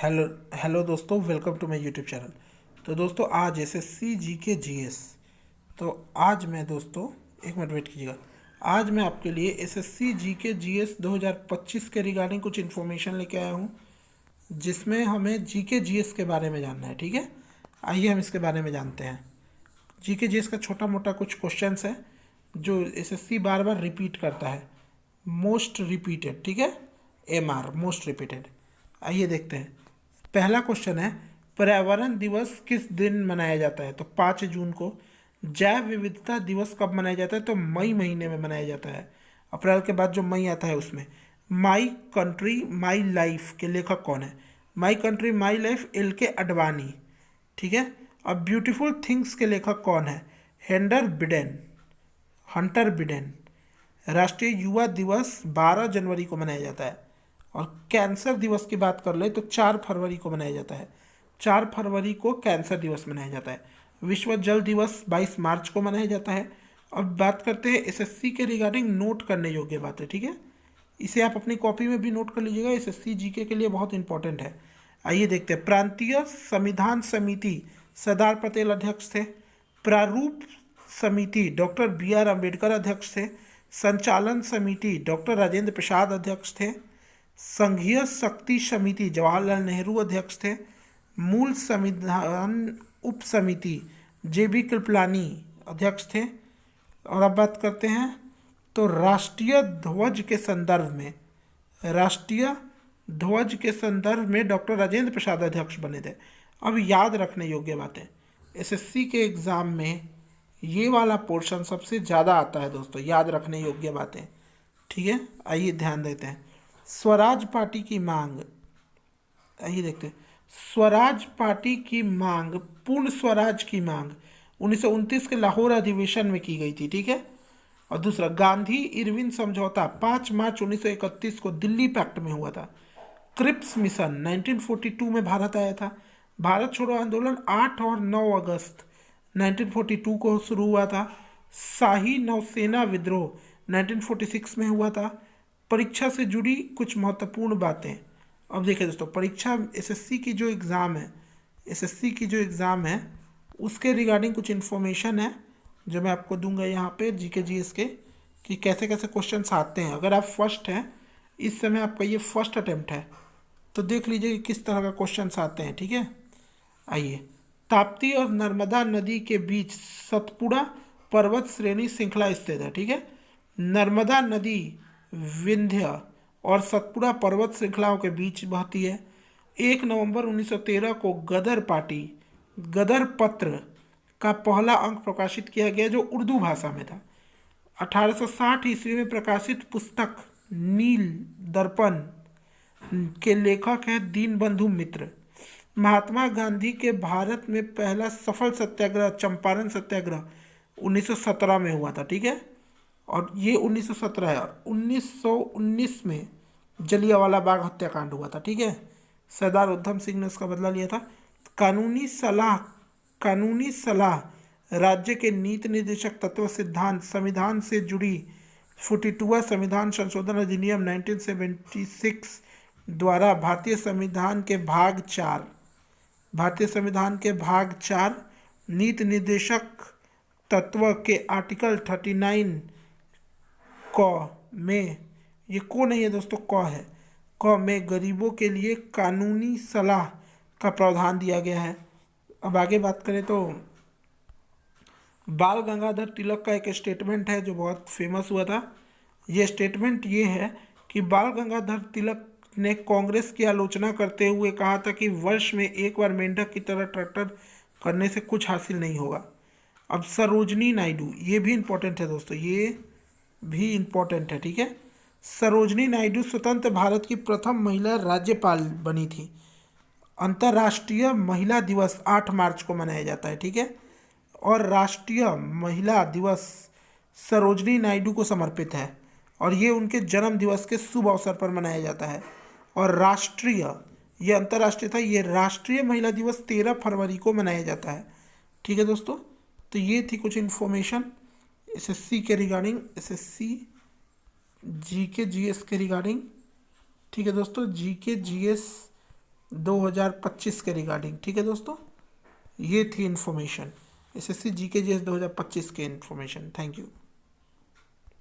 Hello hello दोस्तों, welcome to my YouTube channel. तो दोस्तों आज एसएससी जीके जीएस। तो आज मैं दोस्तों एक मिनट वेट कीजिएगा। आज मैं आपके लिए एसएससी जीके जीएस 2025 के रिगार्डिंग कुछ इन्फॉर्मेशन लेके आया हूँ, जिसमें हमें जीके जीएस के बारे में जानना है। ठीक है, आइए हम इसके बारे में जानते हैं। जीके जीएस का छोटा मोटा कुछ क्वेश्चंस है जो एसएससी बार बार रिपीट करता है। मोस्ट रिपीटेड, ठीक है, एमआर मोस्ट रिपीटेड। आइए देखते हैं। पहला क्वेश्चन है, पर्यावरण दिवस किस दिन मनाया जाता है? तो 5 जून को। जैव विविधता दिवस कब मनाया जाता है? तो मई महीने में मनाया जाता है। अप्रैल के बाद जो मई आता है उसमें। माई कंट्री माई लाइफ के लेखक कौन है? My country my life L के अडवाणी। ठीक है। अब ब्यूटीफुल थिंग्स के लेखक कौन है? Hunter Biden. राष्ट्रीय युवा दिवस 12 जनवरी को मनाया जाता है। और कैंसर दिवस की बात कर ले तो 4 फरवरी को मनाया जाता है। 4 फरवरी को कैंसर दिवस मनाया जाता है। विश्व जल दिवस 22 मार्च को मनाया जाता है। अब बात करते हैं एसएससी के रिगार्डिंग नोट करने योग्य बातें। ठीक है, इसे आप अपनी कॉपी में भी नोट कर लीजिएगा, एसएससी जीके के लिए बहुत इंपॉर्टेंट है। आइए देखते हैं। प्रांतीय संविधान समिति सरदार पटेल अध्यक्ष थे। प्रारूप समिति डॉक्टर बी आर अम्बेडकर अध्यक्ष थे। संचालन समिति डॉक्टर राजेंद्र प्रसाद अध्यक्ष थे। संघीय शक्ति समिति जवाहरलाल नेहरू अध्यक्ष थे। मूल संविधान उप समिति जेबी कृपलानी अध्यक्ष थे। और अब बात करते हैं तो राष्ट्रीय ध्वज के संदर्भ में डॉक्टर राजेंद्र प्रसाद अध्यक्ष बने थे। अब याद रखने योग्य बातें, एसएससी के एग्जाम में ये वाला पोर्शन सबसे ज़्यादा आता है दोस्तों, याद रखने योग्य बातें। ठीक है, आइए ध्यान देते हैं। स्वराज पार्टी की मांग, आइए देखते हैं। स्वराज पार्टी की मांग, पूर्ण स्वराज की मांग 1929 के लाहौर अधिवेशन में की गई थी। ठीक है। और दूसरा, गांधी इरविन समझौता 5 मार्च 1931 को दिल्ली पैक्ट में हुआ था। क्रिप्स मिशन 1942 में भारत आया था। भारत छोड़ो आंदोलन 8 और 9 अगस्त 1942 को शुरू हुआ था। शाही नौसेना विद्रोह 1946 में हुआ था। परीक्षा से जुड़ी कुछ महत्वपूर्ण बातें। अब देखिए दोस्तों, परीक्षा एसएससी की जो एग्ज़ाम है उसके रिगार्डिंग कुछ इन्फॉर्मेशन है जो मैं आपको दूंगा यहाँ पे जीके जीएस के, कि कैसे कैसे क्वेश्चंस आते हैं। अगर आप फर्स्ट हैं, इस समय आपका ये फर्स्ट अटेम्प्ट है, तो देख लीजिए कि किस तरह का क्वेश्चंस आते हैं। ठीक है, आइए। ताप्ती और नर्मदा नदी के बीच सतपुड़ा पर्वत श्रेणी श्रृंखला स्थित है। ठीक है, नर्मदा नदी विंध्य और सतपुड़ा पर्वत श्रृंखलाओं के बीच बहती है। 1 नवंबर 1913 को गदर पत्र का पहला अंक प्रकाशित किया गया जो उर्दू भाषा में था। 1860 ईस्वी में प्रकाशित पुस्तक नील दर्पण के लेखक हैं दीनबंधु मित्र। महात्मा गांधी के भारत में पहला सफल सत्याग्रह चंपारण सत्याग्रह 1917 में हुआ था। ठीक है, और ये 1917 है। और 1919 में जलियांवाला बाग हत्याकांड हुआ था। ठीक है, सरदार उधम सिंह ने उसका बदला लिया था। कानूनी सलाह राज्य के नीति निर्देशक तत्व सिद्धांत संविधान से जुड़ी 42वां संविधान संशोधन अधिनियम 1976 द्वारा भारतीय संविधान के भाग 4 नीति निर्देशक तत्व के आर्टिकल 39 क में, ये को नहीं है दोस्तों, क है, क में गरीबों के लिए कानूनी सलाह का प्रावधान दिया गया है। अब आगे बात करें तो बाल गंगाधर तिलक का एक स्टेटमेंट है जो बहुत फेमस हुआ था। ये स्टेटमेंट ये है कि बाल गंगाधर तिलक ने कांग्रेस की आलोचना करते हुए कहा था कि वर्ष में एक बार मेंढक की तरह ट्रैक्टर करने से कुछ हासिल नहीं होगा। अब सरोजनी नायडू, ये भी इम्पोर्टेंट है दोस्तों, ये भी इम्पोर्टेंट है। ठीक है, सरोजनी नायडू स्वतंत्र भारत की प्रथम महिला राज्यपाल बनी थी। अंतर्राष्ट्रीय महिला दिवस 8 मार्च को मनाया जाता है। ठीक है, और राष्ट्रीय महिला दिवस सरोजनी नायडू को समर्पित है और ये उनके जन्म दिवस के शुभ अवसर पर मनाया जाता है। और ये अंतर्राष्ट्रीय था, ये राष्ट्रीय महिला दिवस 13 फरवरी को मनाया जाता है। ठीक है दोस्तों, तो ये थी कुछ इन्फॉर्मेशन एसएससी के रिगार्डिंग, एसएससी जीके जीएस के रिगार्डिंग। ठीक है दोस्तों, जीके जीएस 2025 के रिगार्डिंग। ठीक है दोस्तों, ये थी इन्फॉर्मेशन एसएससी जीके जीएस 2025 के इन्फॉर्मेशन। Thank you.